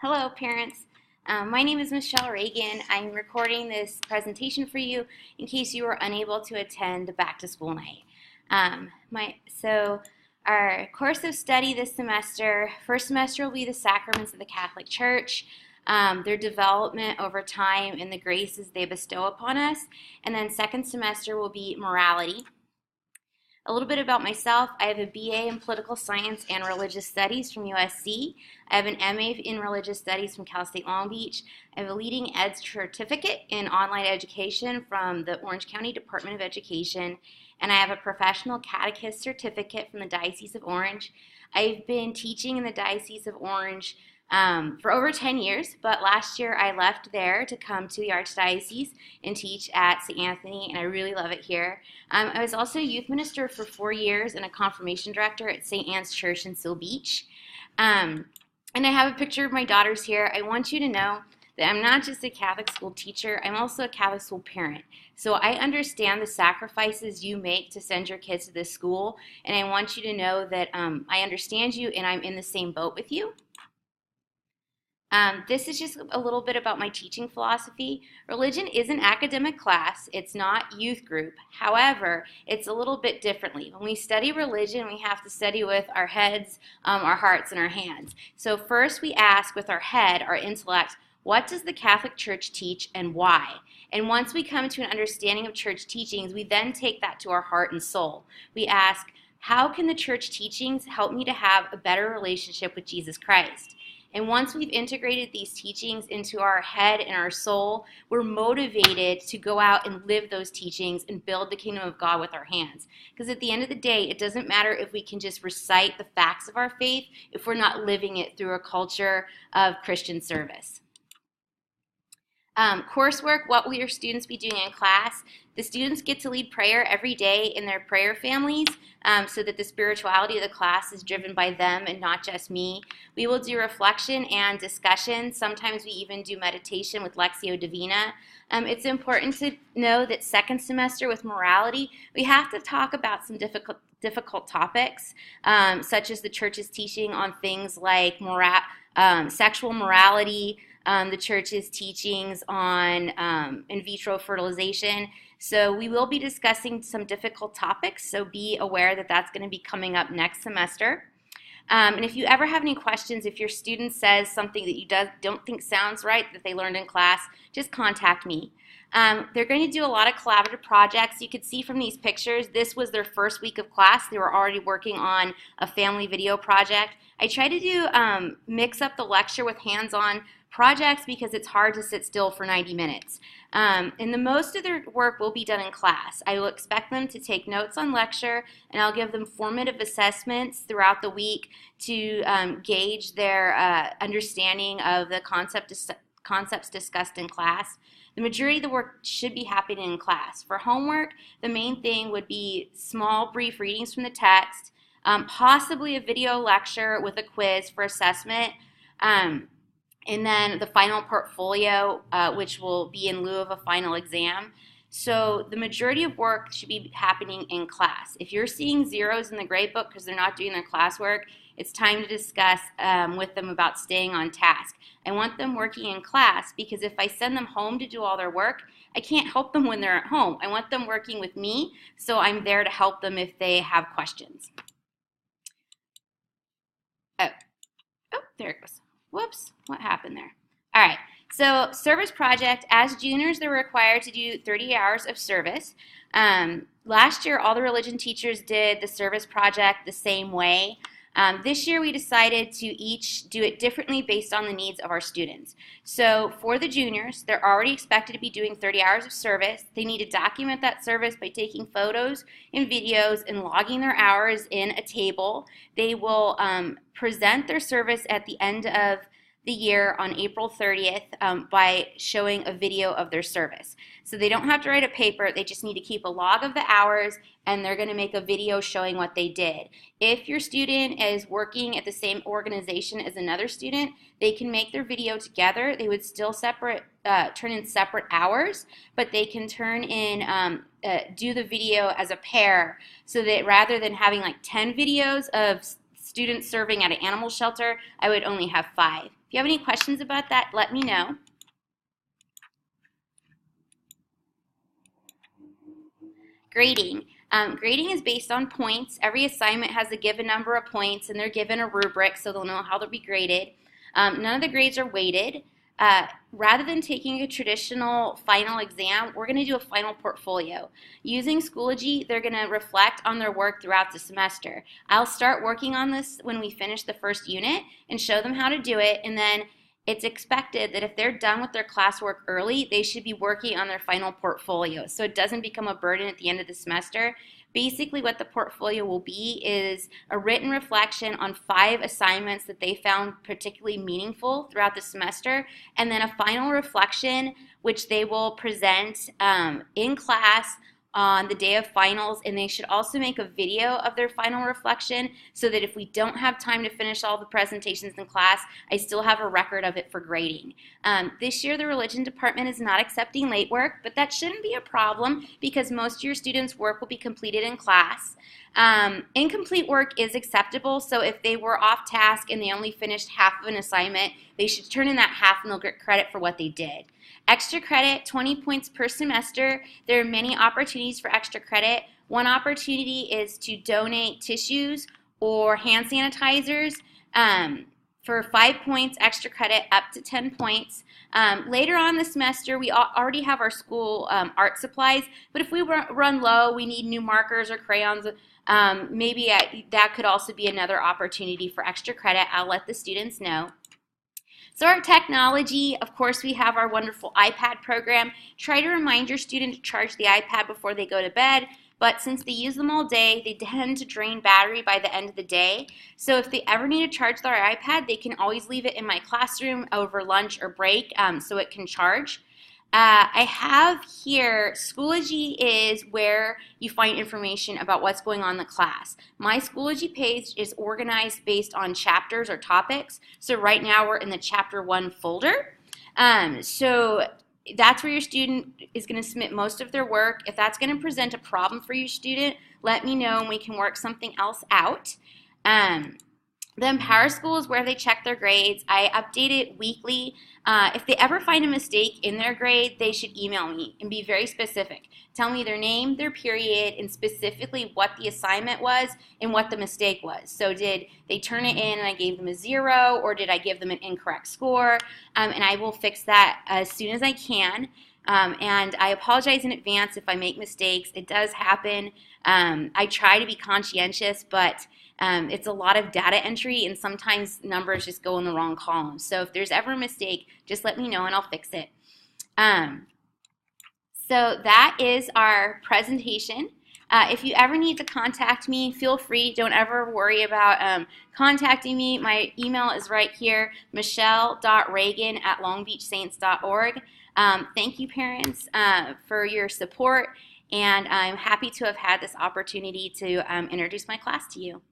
Hello, parents. My name is Michelle Reagan. I'm recording this presentation for you in case you were unable to attend the back to school night. Our course of study this semester, first semester will be the sacraments of the Catholic Church, their development over time and the graces they bestow upon us. And then second semester will be morality. A little bit about myself. I have a BA in Political Science and Religious Studies from USC. I have an MA in Religious Studies from Cal State Long Beach. I have a Leading Ed certificate in online education from the Orange County Department of Education. And I have a professional catechist certificate from the Diocese of Orange. I've been teaching in the Diocese of Orange for over 10 years, but last year I left there to come to the Archdiocese and teach at St. Anthony, and I really love it here. I was also a youth minister for 4 years and a confirmation director at St. Anne's Church in Seal Beach. And I have a picture of my daughters here. I want you to know that I'm not just a Catholic school teacher, I'm also a Catholic school parent. So I understand the sacrifices you make to send your kids to this school, and I want you to know that I understand you and I'm in the same boat with you. This is just a little bit about my teaching philosophy. Religion is an academic class. It's not youth group. However, it's a little bit differently. When we study religion, we have to study with our heads, our hearts, and our hands. So first we ask with our head, our intellect, what does the Catholic Church teach and why? And once we come to an understanding of church teachings, we then take that to our heart and soul. We ask, how can the church teachings help me to have a better relationship with Jesus Christ? And once we've integrated these teachings into our head and our soul, we're motivated to go out and live those teachings and build the kingdom of God with our hands. Because at the end of the day, it doesn't matter if we can just recite the facts of our faith if we're not living it through a culture of Christian service. Coursework, what will your students be doing in class? The students get to lead prayer every day in their prayer families so that the spirituality of the class is driven by them and not just me. We will do reflection and discussion. Sometimes we even do meditation with Lectio Divina. It's important to know that second semester with morality, we have to talk about some difficult topics, such as the church's teaching on things like sexual morality, the church's teachings on in vitro fertilization. So we will be discussing some difficult topics, so be aware that that's going to be coming up next semester. And if you ever have any questions, if your student says something that you don't think sounds right that they learned in class, just contact me. They're going to do a lot of collaborative projects. You could see from these pictures, this was their first week of class. They were already working on a family video project. I try to do mix up the lecture with hands-on projects because it's hard to sit still for 90 minutes. And the most of their work will be done in class. I will expect them to take notes on lecture, and I'll give them formative assessments throughout the week to gauge their understanding of the concepts discussed in class. The majority of the work should be happening in class. For homework, the main thing would be small, brief readings from the text, possibly a video lecture with a quiz for assessment, and then the final portfolio, which will be in lieu of a final exam. So the majority of work should be happening in class. If you're seeing zeros in the grade book because they're not doing their classwork, it's time to discuss with them about staying on task. I want them working in class because if I send them home to do all their work, I can't help them when they're at home. I want them working with me, so I'm there to help them if they have questions. Oh, there it goes. Whoops, what happened there? All right, so service project, as juniors, they're required to do 30 hours of service. Last year, all the religion teachers did the service project the same way. This year, we decided to each do it differently based on the needs of our students. So for the juniors, they're already expected to be doing 30 hours of service. They need to document that service by taking photos and videos and logging their hours in a table. They will present their service at the end of the year on April 30th by showing a video of their service. So they don't have to write a paper, they just need to keep a log of the hours, and they're going to make a video showing what they did. If your student is working at the same organization as another student, they can make their video together. They would still turn in separate hours, but they can turn in, do the video as a pair, so that rather than having like 10 videos of students serving at an animal shelter, I would only have 5. If you have any questions about that, let me know. Grading. Grading is based on points. Every assignment has a given number of points, and they're given a rubric, so they'll know how they'll be graded. None of the grades are weighted. Rather than taking a traditional final exam, we're going to do a final portfolio. Using Schoology, they're going to reflect on their work throughout the semester. I'll start working on this when we finish the first unit and show them how to do it, and then it's expected that if they're done with their classwork early, they should be working on their final portfolio, so it doesn't become a burden at the end of the semester. Basically, what the portfolio will be is a written reflection on 5 assignments that they found particularly meaningful throughout the semester, and then a final reflection which they will present in class on the day of finals, and they should also make a video of their final reflection so that if we don't have time to finish all the presentations in class, I still have a record of it for grading. This year the religion department is not accepting late work, but that shouldn't be a problem because most of your students' work will be completed in class. Incomplete work is acceptable, so if they were off task and they only finished half of an assignment, they should turn in that half and they'll get credit for what they did. Extra credit, 20 points per semester. There are many opportunities for extra credit. One opportunity is to donate tissues or hand sanitizers for 5 points extra credit up to 10 points. Later on the semester, we already have our school art supplies, but if we run low, we need new markers or crayons, maybe that could also be another opportunity for extra credit. I'll let the students know. So our technology, of course, we have our wonderful iPad program. Try to remind your student to charge the iPad before they go to bed, but since they use them all day, they tend to drain battery by the end of the day. So if they ever need to charge their iPad, they can always leave it in my classroom over lunch or break so it can charge. I have here, Schoology is where you find information about what's going on in the class. My Schoology page is organized based on chapters or topics. So right now we're in the Chapter 1 folder. So that's where your student is going to submit most of their work. If that's going to present a problem for your student, let me know and we can work something else out. Then PowerSchool is where they check their grades. I update it weekly. If they ever find a mistake in their grade, they should email me and be very specific. Tell me their name, their period, and specifically what the assignment was and what the mistake was. So did they turn it in and I gave them a 0, or did I give them an incorrect score? And I will fix that as soon as I can. And I apologize in advance if I make mistakes. It does happen. I try to be conscientious, but it's a lot of data entry, and sometimes numbers just go in the wrong column. So if there's ever a mistake, just let me know and I'll fix it. So that is our presentation. If you ever need to contact me, feel free. Don't ever worry about contacting me. My email is right here, michelle.reagan@longbeachsaints.org. Thank you, parents, for your support, and I'm happy to have had this opportunity to introduce my class to you.